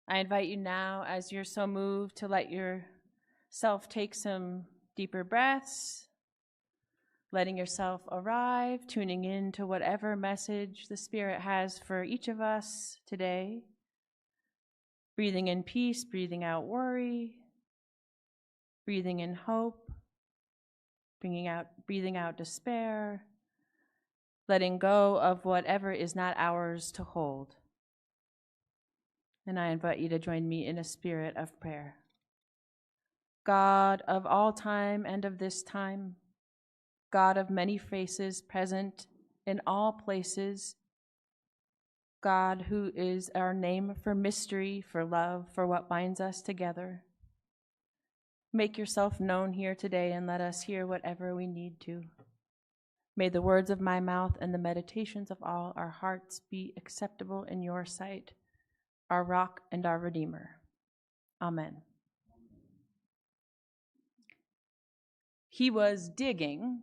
I invite you now, as you're so moved, to let yourself take some deeper breaths, letting yourself arrive, tuning in to whatever message the Spirit has for each of us today. Breathing in peace, breathing out worry, breathing in hope, breathing out despair, letting go of whatever is not ours to hold. And I invite you to join me in a spirit of prayer. God of all time and of this time, God of many faces present in all places, God who is our name for mystery, for love, for what binds us together. Make yourself known here today and let us hear whatever we need to. May the words of my mouth and the meditations of all our hearts be acceptable in your sight, our rock and our redeemer. Amen. He was digging.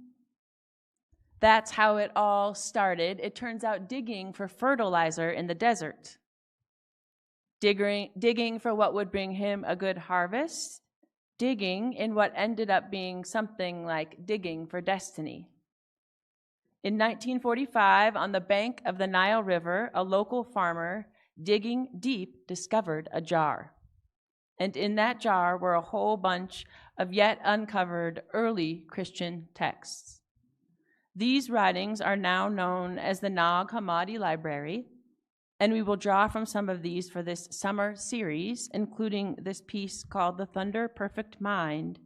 That's how it all started. It turns out digging for fertilizer in the desert. Digging for what would bring him a good harvest. Digging in what ended up being something like digging for destiny. In 1945, on the bank of the Nile River, a local farmer digging deep discovered a jar. And in that jar were a whole bunch of yet uncovered early Christian texts. These writings are now known as the Nag Hammadi Library, and we will draw from some of these for this summer series, including this piece called The Thunder Perfect Mind,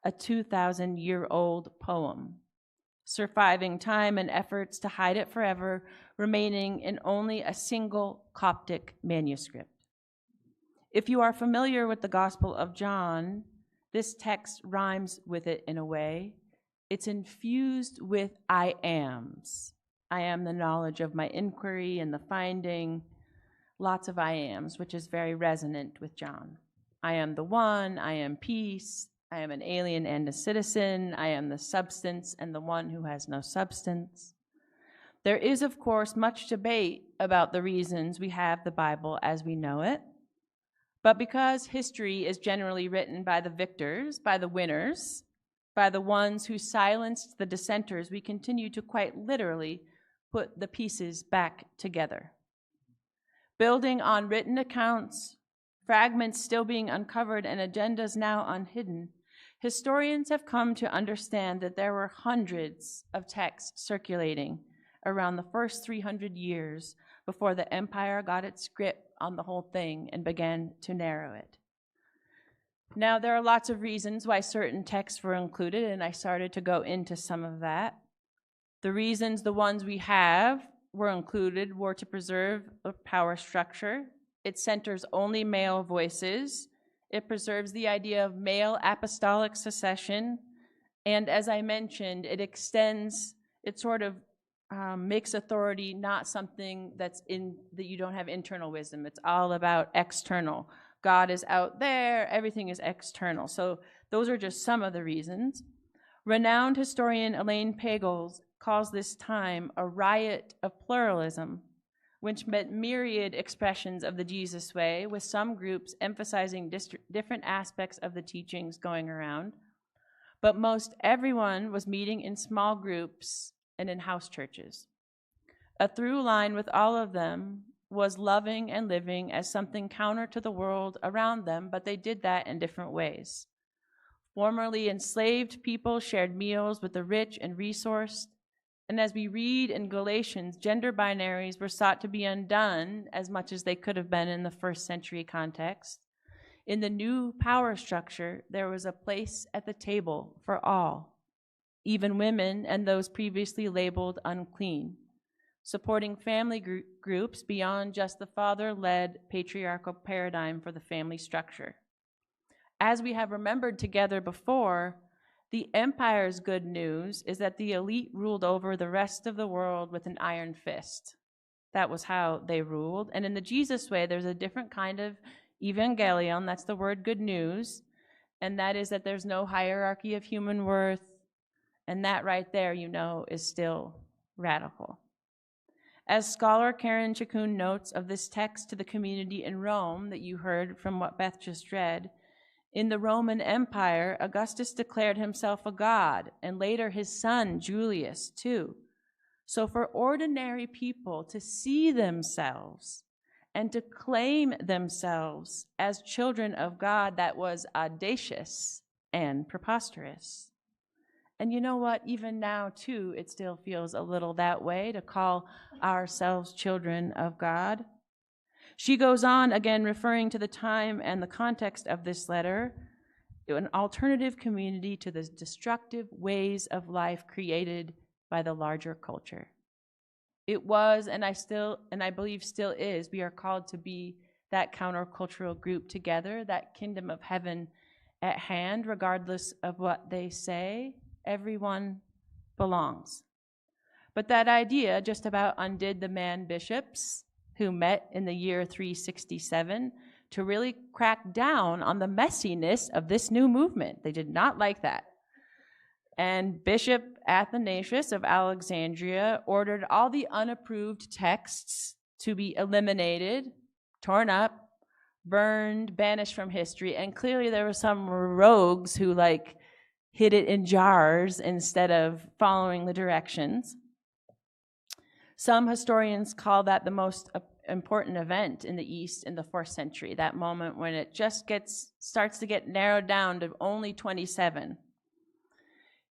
a 2,000-year-old poem, surviving time and efforts to hide it forever, remaining in only a single Coptic manuscript. If you are familiar with the Gospel of John, this text rhymes with it in a way. It's infused with I ams. I am the knowledge of my inquiry and the finding, lots of I ams, which is very resonant with John. I am the one, I am peace, I am an alien and a citizen, I am the substance and the one who has no substance. There is, of course, much debate about the reasons we have the Bible as we know it. But because history is generally written by the victors, by the winners, by the ones who silenced the dissenters, we continue to quite literally put the pieces back together. Building on written accounts, fragments still being uncovered, and agendas now unhidden, historians have come to understand that there were hundreds of texts circulating around the first 300 years before the empire got its grip on the whole thing and began to narrow it. Now, there are lots of reasons why certain texts were included, and I started to go into some of that. The reasons the ones we have were included were to preserve the power structure. It centers only male voices. It preserves the idea of male apostolic succession. And as I mentioned, it extends, it sort of makes authority not something that you don't have internal wisdom. It's all about external. God is out there, everything is external. So those are just some of the reasons. Renowned historian Elaine Pagels calls this time a riot of pluralism, which meant myriad expressions of the Jesus way, with some groups emphasizing different aspects of the teachings going around. But most everyone was meeting in small groups and in house churches. A through line with all of them was loving and living as something counter to the world around them, but they did that in different ways. Formerly enslaved people shared meals with the rich and resourced, and as we read in Galatians, gender binaries were sought to be undone as much as they could have been in the first century context. In the new power structure, there was a place at the table for all, even women and those previously labeled unclean, supporting family groups beyond just the father-led patriarchal paradigm for the family structure. As we have remembered together before, the empire's good news is that the elite ruled over the rest of the world with an iron fist. That was how they ruled. And in the Jesus way, there's a different kind of evangelion, that's the word good news, and that is that there's no hierarchy of human worth, and that right there, you know, is still radical. As scholar Karen Chikun notes of this text to the community in Rome that you heard from what Beth just read, in the Roman Empire, Augustus declared himself a god, and later his son, Julius, too. So for ordinary people to see themselves and to claim themselves as children of God, that was audacious and preposterous. And you know what? Even now, too, it still feels a little that way to call ourselves children of God. She goes on, again, referring to the time and the context of this letter, an alternative community to the destructive ways of life created by the larger culture. It was, and I believe still is, we are called to be that countercultural group together, that kingdom of heaven at hand, regardless of what they say. Everyone belongs. But that idea just about undid the man bishops who met in the year 367 to really crack down on the messiness of this new movement. They did not like that. And Bishop Athanasius of Alexandria ordered all the unapproved texts to be eliminated, torn up, burned, banished from history. And clearly there were some rogues who hid it in jars instead of following the directions. Some historians call that the most important event in the East in the 4th century, that moment when it just starts to get narrowed down to only 27.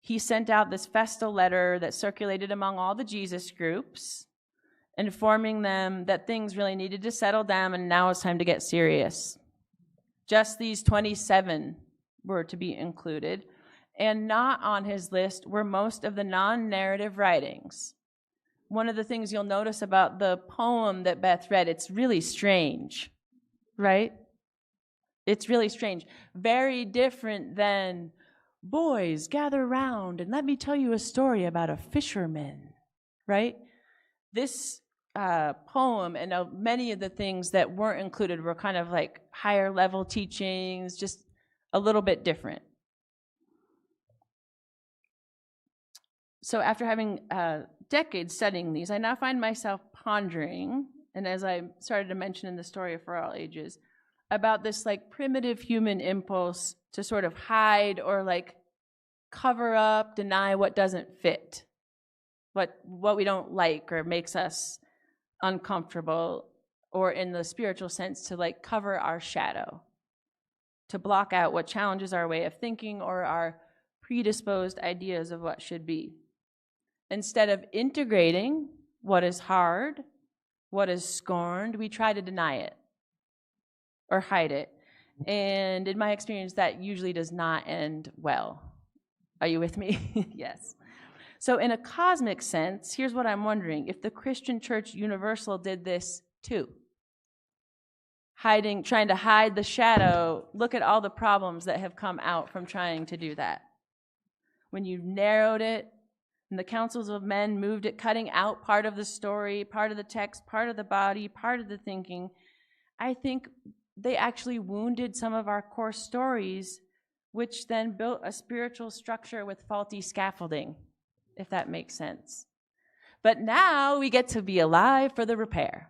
He sent out this festal letter that circulated among all the Jesus groups, informing them that things really needed to settle down and now it's time to get serious. Just these 27 were to be included, and not on his list were most of the non-narrative writings. One of the things you'll notice about the poem that Beth read, it's really strange, right? It's really strange. Very different than, boys, gather round and let me tell you a story about a fisherman, right? This poem and many of the things that weren't included were kind of like higher level teachings, just a little bit different. So after having decades studying these, I now find myself pondering, and as I started to mention in the story For All Ages, about this primitive human impulse to sort of hide or cover up, deny what doesn't fit, what we don't like or makes us uncomfortable, or in the spiritual sense to cover our shadow, to block out what challenges our way of thinking or our predisposed ideas of what should be. Instead of integrating what is hard, what is scorned, we try to deny it or hide it. And in my experience, that usually does not end well. Are you with me? Yes. So in a cosmic sense, here's what I'm wondering. If the Christian Church Universal did this too, trying to hide the shadow, look at all the problems that have come out from trying to do that. When you've narrowed it, and the councils of men moved it, cutting out part of the story, part of the text, part of the body, part of the thinking, I think they actually wounded some of our core stories, which then built a spiritual structure with faulty scaffolding, if that makes sense. But now we get to be alive for the repair.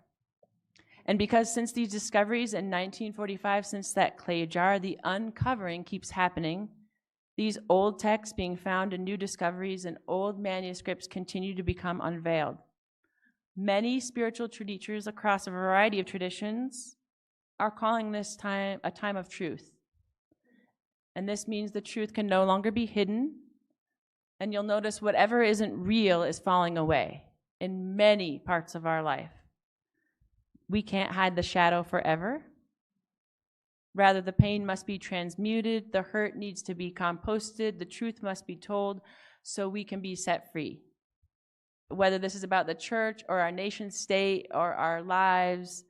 And because since these discoveries in 1945, since that clay jar, the uncovering keeps happening, these old texts being found and new discoveries and old manuscripts continue to become unveiled. Many spiritual teachers across a variety of traditions are calling this time a time of truth. And this means the truth can no longer be hidden. And you'll notice whatever isn't real is falling away in many parts of our life. We can't hide the shadow forever. Rather, the pain must be transmuted, the hurt needs to be composted, the truth must be told so we can be set free. Whether this is about the church or our nation state or our lives,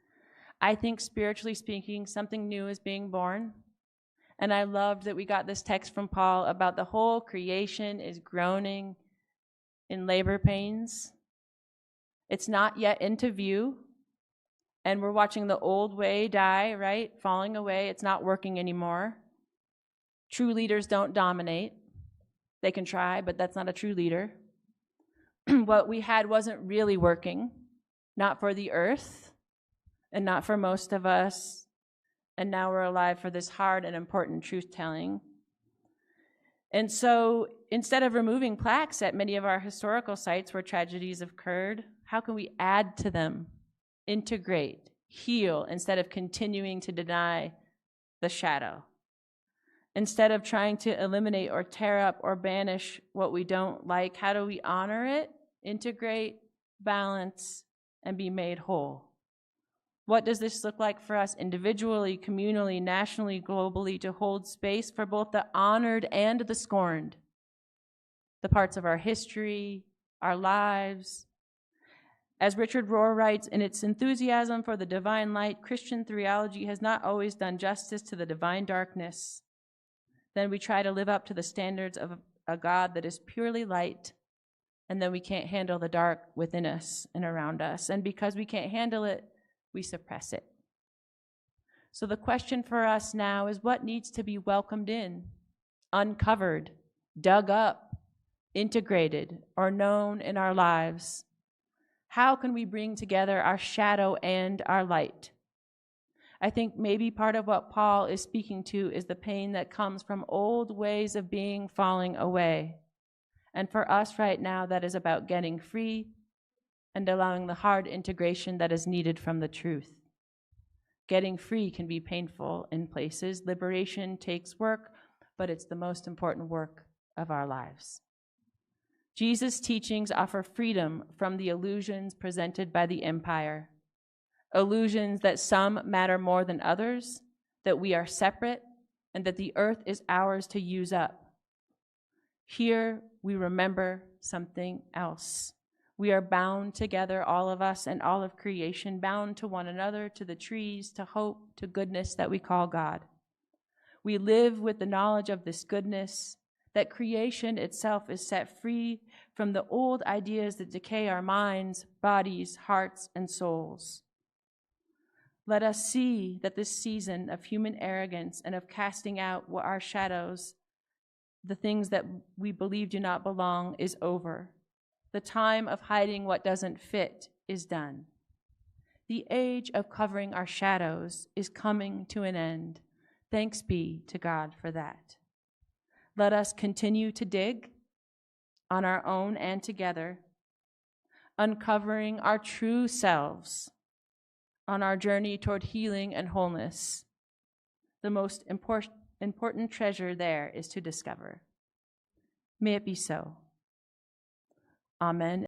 I think spiritually speaking, something new is being born. And I loved that we got this text from Paul about the whole creation is groaning in labor pains. It's not yet into view. And we're watching the old way die, right? Falling away. It's not working anymore. True leaders don't dominate. They can try, but that's not a true leader. What we had wasn't really working. not for the earth, and not for most of us, and now we're alive for this hard and important truth-telling. And so instead of removing plaques at many of our historical sites where tragedies have occurred, how can we add to them, integrate, heal, instead of continuing to deny the shadow? Instead of trying to eliminate or tear up or banish what we don't like, how do we honor it, integrate, balance, and be made whole? What does this look like for us individually, communally, nationally, globally, to hold space for both the honored and the scorned, the parts of our history, our lives? As Richard Rohr writes, in its enthusiasm for the divine light, Christian theology has not always done justice to the divine darkness. Then we try to live up to the standards of a God that is purely light, and then we can't handle the dark within us and around us. And because we can't handle it, we suppress it. So the question for us now is, what needs to be welcomed in, uncovered, dug up, integrated, or known in our lives? How can we bring together our shadow and our light? I think maybe part of what Paul is speaking to is the pain that comes from old ways of being falling away. And for us right now, that is about getting free and allowing the hard integration that is needed from the truth. Getting free can be painful in places. Liberation takes work, but it's the most important work of our lives. Jesus' teachings offer freedom from the illusions presented by the empire. Illusions that some matter more than others, that we are separate, and that the earth is ours to use up. Here we remember something else. We are bound together, all of us and all of creation, bound to one another, to the trees, to hope, to goodness that we call God. We live with the knowledge of this goodness, that creation itself is set free from the old ideas that decay our minds, bodies, hearts, and souls. Let us see that this season of human arrogance and of casting out our shadows, the things that we believe do not belong, is over. The time of hiding what doesn't fit is done. The age of covering our shadows is coming to an end. Thanks be to God for that. Let us continue to dig on our own and together, uncovering our true selves on our journey toward healing and wholeness. The most important treasure there is to discover. May it be so. Amen.